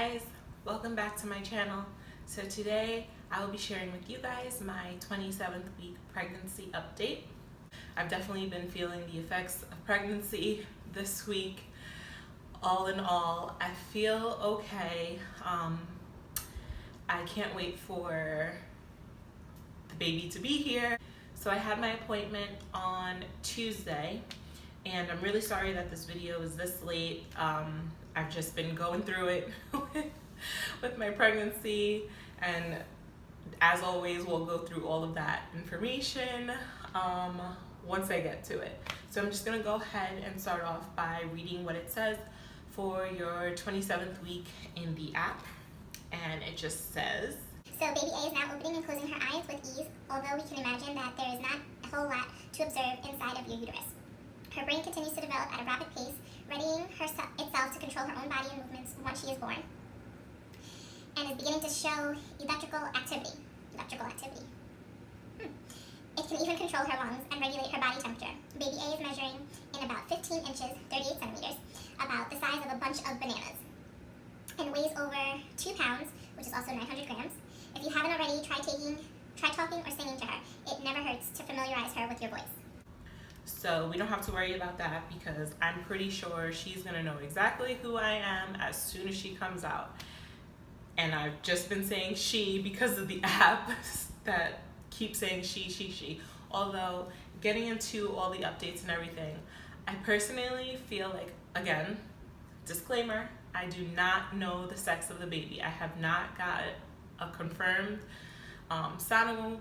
guys, welcome back to my channel. So today I will be sharing with you guys my 27th week pregnancy update. I've definitely been feeling the effects of pregnancy this week. All in all, I feel okay. I can't wait for the baby to be here. So I had my appointment on Tuesday, and I'm really sorry that this video is this late. I've just been going through it with my pregnancy, and as always, we'll go through all of that information once I get to it. So I'm just gonna go ahead and start off by reading what it says for your 27th week in the app, and it just says, So baby A is now opening and closing her eyes with ease, although we can imagine that there is not a whole lot to observe inside of your uterus. Her brain continues to develop at a rapid pace, readying itself to control her own body and movements once she is born, and is beginning to show electrical activity. It can even control her lungs and regulate her body temperature. Baby A is measuring in about 15 inches, 38 centimeters, about the size of a bunch of bananas, and weighs over 2 pounds, which is also 900 grams. If you haven't already, try talking or singing to her. It never hurts to familiarize her with your voice. so we don't have to worry about that because I'm pretty sure she's gonna know exactly who I am as soon as she comes out. And I've just been saying she because of the app that keeps saying she. Although getting into all the updates and everything, I personally feel like, again, disclaimer, I do not know the sex of the baby. I have not got a confirmed sono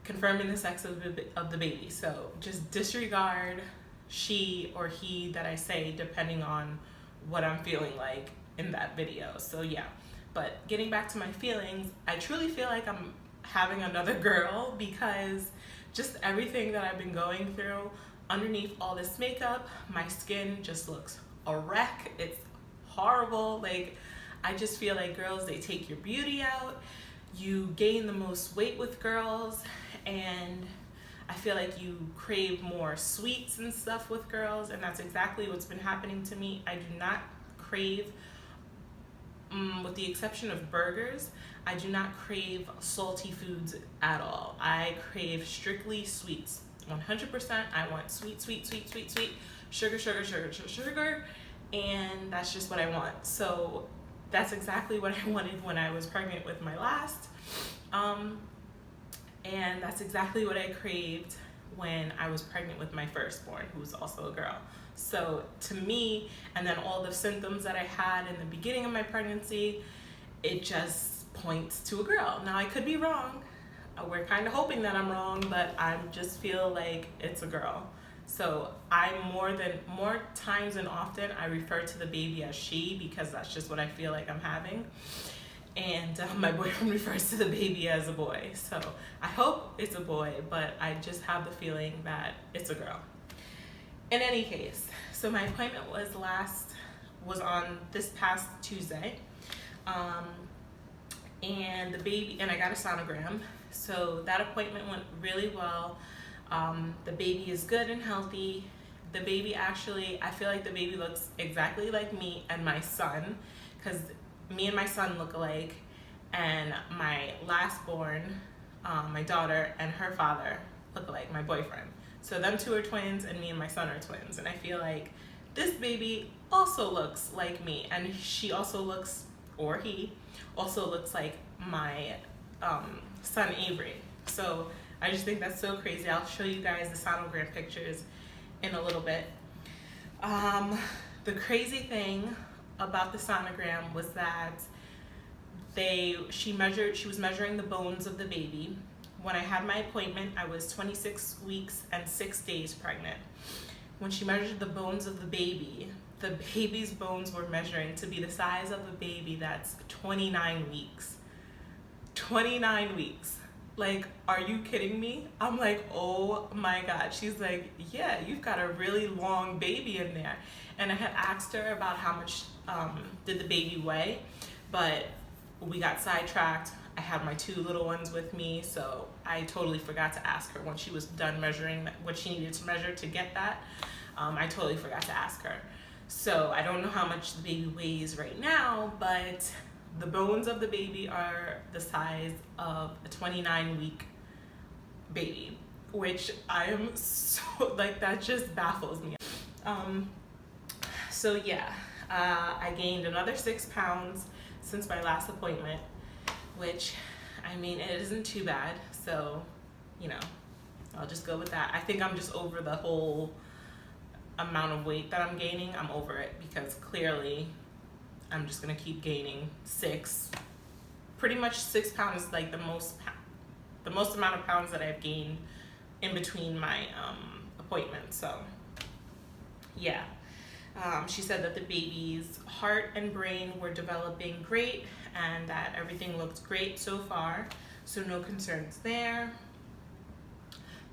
confirming the sex of the baby. So just disregard she or he that I say depending on what I'm feeling like in that video. So yeah, but getting back to my feelings, I truly feel like I'm having another girl because just everything that I've been going through underneath all this makeup, my skin just looks a wreck. It's horrible. Like, I just feel like girls, they take your beauty out. You gain the most weight with girls, and I feel like you crave more sweets and stuff with girls, and that's exactly what's been happening to me. I do not crave, with the exception of burgers, I do not crave salty foods at all. I crave strictly sweets. 100%, I want sweet, sugar, and that's just what I want. So that's exactly what I wanted when I was pregnant with my last, and that's exactly what I craved when I was pregnant with my firstborn, who was also a girl. So to me, and then all the symptoms that I had in the beginning of my pregnancy, it just points to a girl. Now I could be wrong. We're kind of hoping that I'm wrong, but I just feel like it's a girl. So I more times than often, I refer to the baby as she because that's just what I feel like I'm having. And my boyfriend refers to the baby as a boy. So I hope it's a boy, but I just have the feeling that it's a girl. In any case, so my appointment was on this past Tuesday. And I got a sonogram. So that appointment went really well. The baby is good and healthy. The baby actually, I feel like the baby looks exactly like me and my son, because me and my son look alike, and my last born, my daughter, and her father look alike, my boyfriend. So them two are twins, and me and my son are twins. And I feel like this baby also looks like me, and she also looks, or he also looks like my son Avery. So I just think that's so crazy. I'll show you guys the sonogram pictures in a little bit. The crazy thing about the sonogram was that she was measuring the bones of the baby. When I had my appointment, I was 26 weeks and 6 days pregnant. When she measured the bones of the baby's bones were measuring to be the size of a baby that's 29 weeks. 29 weeks. Like, are you kidding me? I'm like, oh my God. She's like, yeah, you've got a really long baby in there. And I had asked her about how much did the baby weigh, but we got sidetracked. I had my 2 little ones with me, so I totally forgot to ask her when she was done measuring what she needed to measure to get that. I totally forgot to ask her. So I don't know how much the baby weighs right now, but the bones of the baby are the size of a 29-week baby, which I am so, like, that just baffles me. So yeah, I gained another 6 pounds since my last appointment, which, I mean, it isn't too bad. So, you know, I'll just go with that. I think I'm just over the whole amount of weight that I'm gaining. I'm over it because clearly I'm just gonna keep gaining pretty much 6 pounds, like the most amount of pounds that I've gained in between my appointments. So yeah, she said that the baby's heart and brain were developing great and that everything looked great so far, so no concerns there.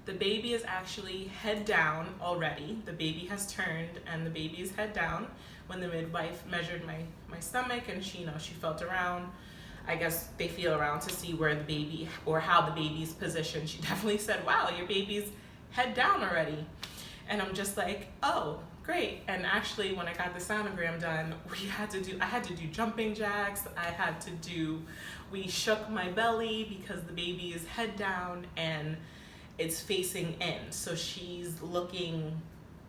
The baby is actually head down already. The baby has turned and the baby is head down. When the midwife measured my stomach and she felt around, I guess they feel around to see where the baby, or how the baby's positioned. She definitely said, wow, your baby's head down already. And I'm just like, oh, great. And actually, when I got the sonogram done, I had to do jumping jacks. We shook my belly because the baby is head down and it's facing in. So she's looking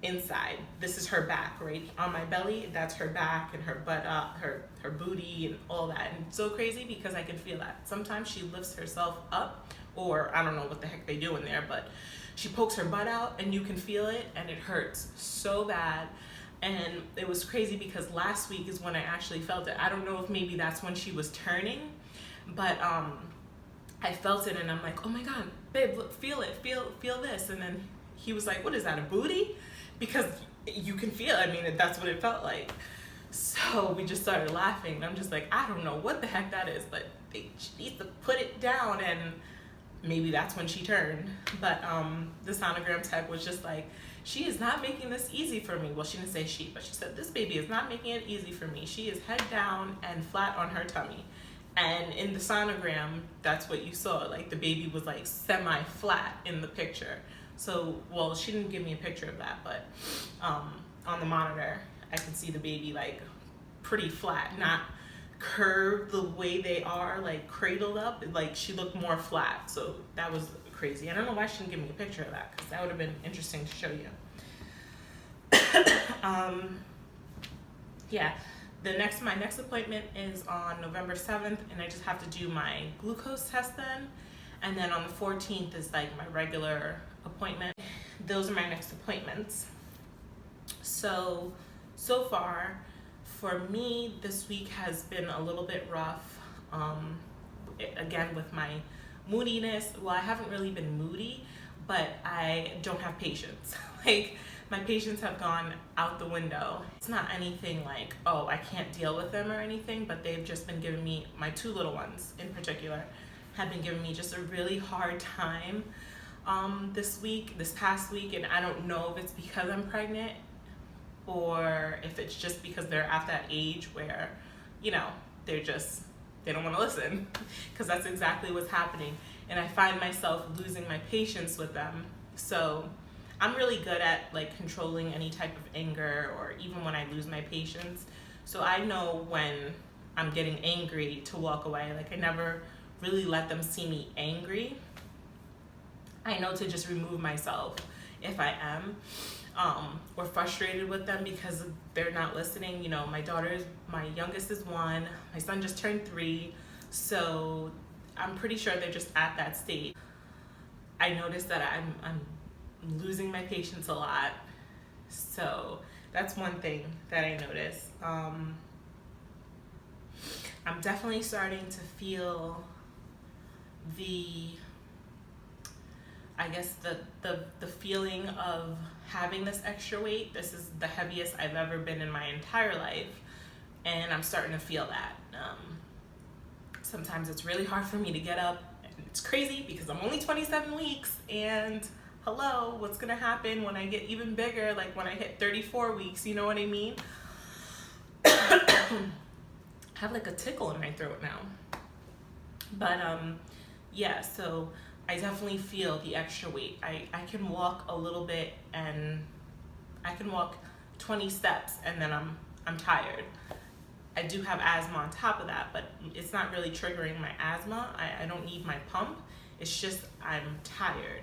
inside. This is her back, right? On my belly, that's her back and her butt up, her booty and all that. And it's so crazy because I can feel that. Sometimes she lifts herself up, or I don't know what the heck they do in there, but she pokes her butt out and you can feel it and it hurts so bad. And it was crazy because last week is when I actually felt it. I don't know if maybe that's when she was turning, but I felt it and I'm like, oh my God, babe, look, feel it, feel this. And then he was like, what is that, a booty? Because you can feel it. I mean, that's what it felt like. So we just started laughing. And I'm just like, I don't know what the heck that is, but she needs to put it down. And maybe that's when she turned. But the sonogram tech was just like, she is not making this easy for me. Well, she didn't say she, but she said, this baby is not making it easy for me. She is head down and flat on her tummy. And in the sonogram, that's what you saw. Like, the baby was like semi-flat in the picture. So, well, she didn't give me a picture of that, but on the monitor, I can see the baby like pretty flat, not curved the way they are, like cradled up. Like, she looked more flat. So that was crazy. I don't know why she didn't give me a picture of that, because that would have been interesting to show you. Yeah. My next appointment is on November 7th, and I just have to do my glucose test then. And then on the 14th is like my regular appointment. Those are my next appointments. So far, for me, this week has been a little bit rough. Again, with my moodiness. Well, I haven't really been moody, but I don't have patience. Like, my patience have gone out the window. It's not anything like, oh, I can't deal with them or anything, but they've just been giving me, my 2 little ones in particular, have been giving me just a really hard time this past week. And I don't know if it's because I'm pregnant or if it's just because they're at that age where, you know, they don't want to listen, because that's exactly what's happening. And I find myself losing my patience with them. So I'm really good at like controlling any type of anger, or even when I lose my patience. So I know when I'm getting angry to walk away. Like, I never really let them see me angry. I know to just remove myself if I am, or frustrated with them because they're not listening. You know, my youngest is 1, my son just turned 3, so I'm pretty sure they're just at that stage. I noticed that I'm losing my patience a lot, so that's one thing that I noticed. I'm definitely starting to feel the feeling of having this extra weight. This is the heaviest I've ever been in my entire life, and I'm starting to feel that. Sometimes it's really hard for me to get up. It's crazy because I'm only 27 weeks, and hello, what's gonna happen when I get even bigger, like when I hit 34 weeks, you know what I mean? I have like a tickle in my throat now. But yeah, so I definitely feel the extra weight. I can walk a little bit, and I can walk 20 steps and then I'm tired. I do have asthma on top of that, but it's not really triggering my asthma. I don't need my pump. It's just I'm tired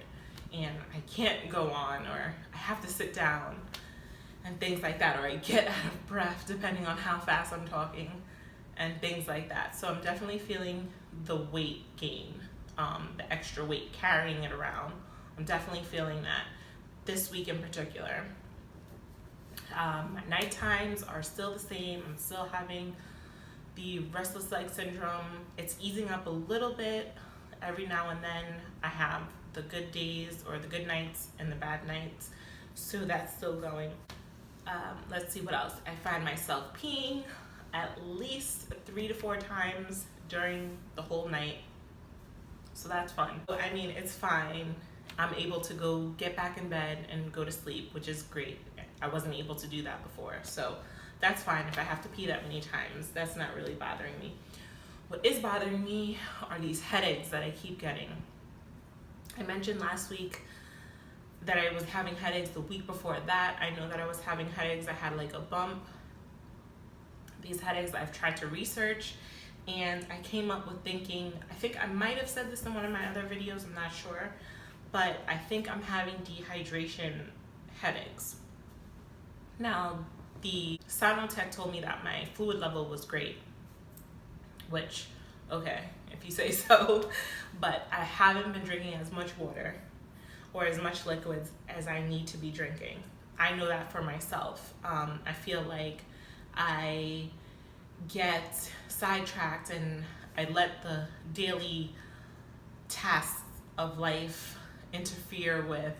and I can't go on, or I have to sit down and things like that, or I get out of breath depending on how fast I'm talking and things like that. So I'm definitely feeling the weight gain, the extra weight, carrying it around. I'm definitely feeling that this week in particular. My night times are still the same. I'm still having the restless leg syndrome. It's easing up a little bit. Every now and then I have the good days or the good nights and the bad nights. So that's still going. Let's see what else. I find myself peeing at least 3 to 4 times during the whole night. So that's fun. I mean, it's fine. I'm able to go get back in bed and go to sleep, which is great. I wasn't able to do that before. So that's fine. If I have to pee that many times, that's not really bothering me. What is bothering me are these headaches that I keep getting. I mentioned last week that I was having headaches. The week before that, I know that I was having headaches. I had like a bump. These headaches I've tried to research, and I came up with thinking, I think I might have said this in one of my other videos, I'm not sure, but I think I'm having dehydration headaches. Now, the Sinotech told me that my fluid level was great, which, okay, if you say so, but I haven't been drinking as much water or as much liquids as I need to be drinking. I know that for myself. I feel like I get sidetracked and I let the daily tasks of life interfere with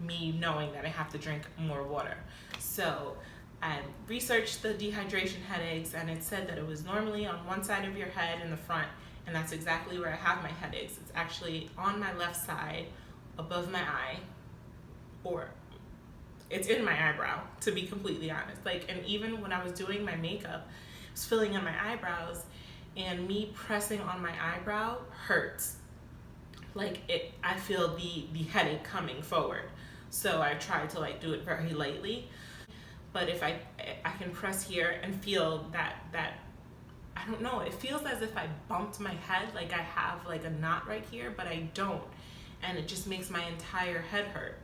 me knowing that I have to drink more water. So I researched the dehydration headaches, and it said that it was normally on one side of your head in the front, and that's exactly where I have my headaches. It's actually on my left side above my eye, or it's in my eyebrow, to be completely honest. Like, and even when I was doing my makeup, I was filling in my eyebrows, and me pressing on my eyebrow hurts. Like, I feel the headache coming forward. So I tried to like do it very lightly, but if I can press here and feel that I don't know, it feels as if I bumped my head, like I have like a knot right here, but I don't, and it just makes my entire head hurt.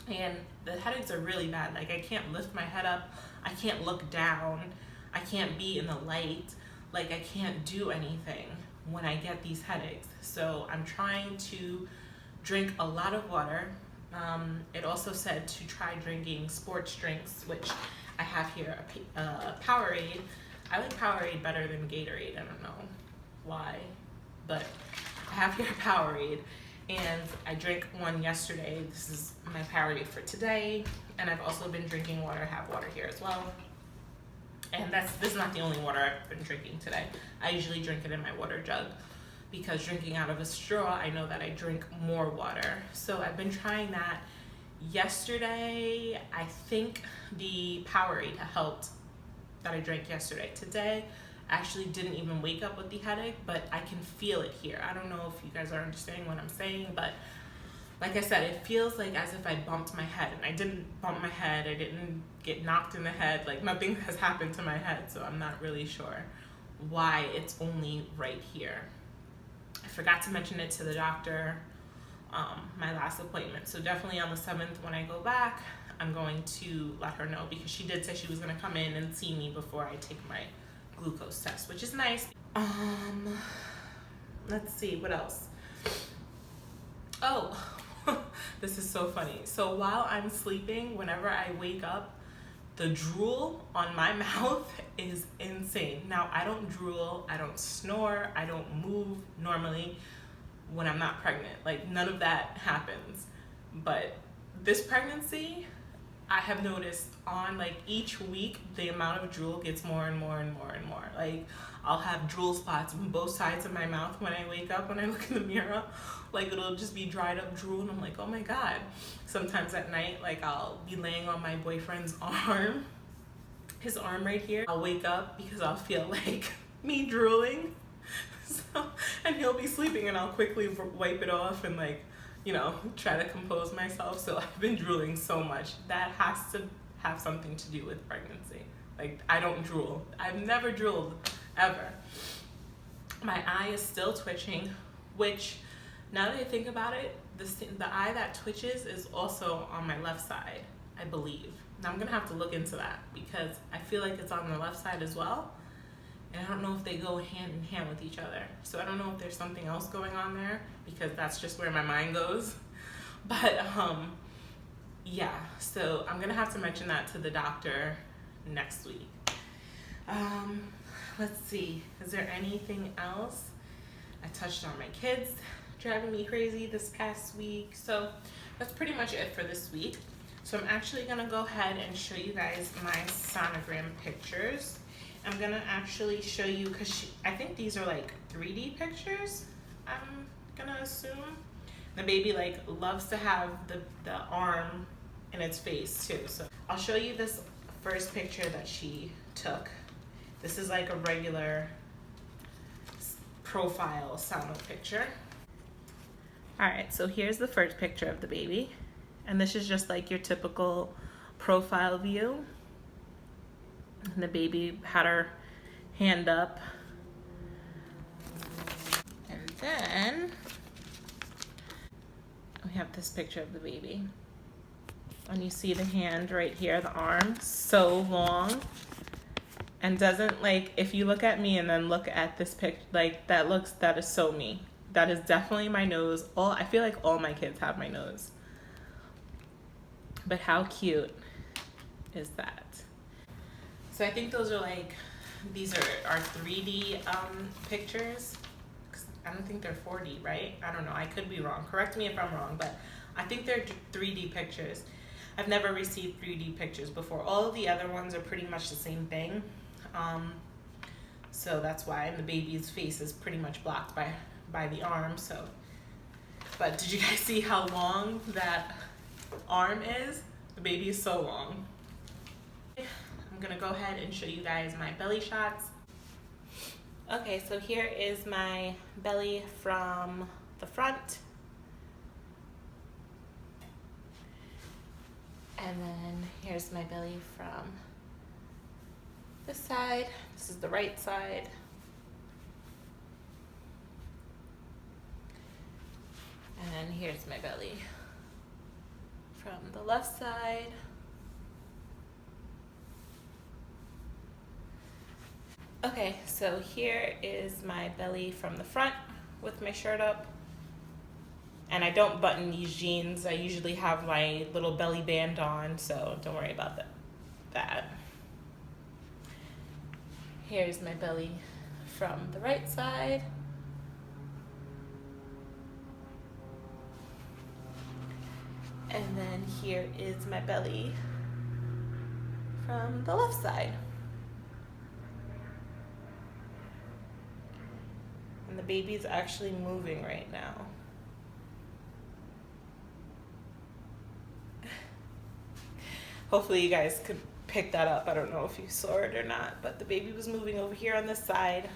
And the headaches are really bad. Like, I can't lift my head up, I can't look down, I can't be in the light, like I can't do anything when I get these headaches. So I'm trying to drink a lot of water. It also said to try drinking sports drinks, which I have here, a Powerade. I like Powerade better than Gatorade. I don't know why, but I have here a Powerade, and I drank one yesterday. This is my Powerade for today, and I've also been drinking water. I have water here as well. And this is not the only water I've been drinking today. I usually drink it in my water jug, because drinking out of a straw, I know that I drink more water. So I've been trying that. Yesterday, I think the Powerade helped that I drank yesterday. Today, I actually didn't even wake up with the headache, but I can feel it here. I don't know if you guys are understanding what I'm saying, but like I said, it feels like as if I bumped my head, and I didn't bump my head. I didn't get knocked in the head. Like, nothing has happened to my head, so I'm not really sure why it's only right here. I forgot to mention it to the doctor, my last appointment. So definitely on the 7th when I go back, I'm going to let her know, because she did say she was going to come in and see me before I take my glucose test, which is nice. Let's see, what else? Oh, this is so funny. So while I'm sleeping, whenever I wake up, the drool on my mouth is insane. Now, I don't drool, I don't snore, I don't move normally when I'm not pregnant. Like, none of that happens. But this pregnancy, I have noticed on like each week, the amount of drool gets more and more and more and more. Like, I'll have drool spots on both sides of my mouth when I wake up, when I look in the mirror. Like, it'll just be dried up drool, and I'm like, oh my God. Sometimes at night, like, I'll be laying on my boyfriend's arm, his arm right here. I'll wake up because I'll feel like me drooling. So, and he'll be sleeping, and I'll quickly wipe it off and like, you know, try to compose myself. So I've been drooling so much. That has to have something to do with pregnancy. Like, I don't drool. I've never drooled, ever. My eye is still twitching, which, now that I think about it, the eye that twitches is also on my left side, I believe. Now I'm gonna have to look into that because I feel like it's on the left side as well. And I don't know if they go hand in hand with each other. So I don't know if there's something else going on there because that's just where my mind goes. But yeah, so I'm gonna have to mention that to the doctor next week. Let's see, is there anything else? I touched on my kids driving me crazy this past week. So that's pretty much it for this week. So I'm actually gonna go ahead and show you guys my sonogram pictures. I'm gonna actually show you, cause I think these are like 3D pictures, I'm gonna assume. The baby like loves to have the arm in its face too. So I'll show you this first picture that she took. This is like a regular profile sono picture. All right, so here's the first picture of the baby. And this is just like your typical profile view. And the baby had her hand up. And then we have this picture of the baby. And you see the hand right here, the arm, so long. And doesn't, like, if you look at me and then look at this picture, like, that is so me. That is definitely my nose. I feel like all my kids have my nose. But how cute is that? So I think those are like, these are 3D pictures. I don't think they're 4D, right? I don't know, I could be wrong. Correct me if I'm wrong, but I think they're 3D pictures. I've never received 3D pictures before. All of the other ones are pretty much the same thing. So that's why the baby's face is pretty much blocked by the arm. So, but did you guys see how long that arm is? The baby is so long. I'm gonna go ahead and show you guys my belly shots. Okay, so here is my belly from the front. And then here's my belly from this side. This is the right side. And then here's my belly from the left side. Okay, so here is my belly from the front with my shirt up. And I don't button these jeans. I usually have my little belly band on, so don't worry about that. Here's my belly from the right side. And then here is my belly from the left side. And the baby's actually moving right now. Hopefully you guys could pick that up. I don't know if you saw it or not, but the baby was moving over here on this side.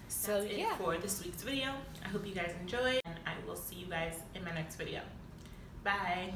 So that's it for this week's video. I hope you guys enjoyed, and I will see you guys in my next video. Bye.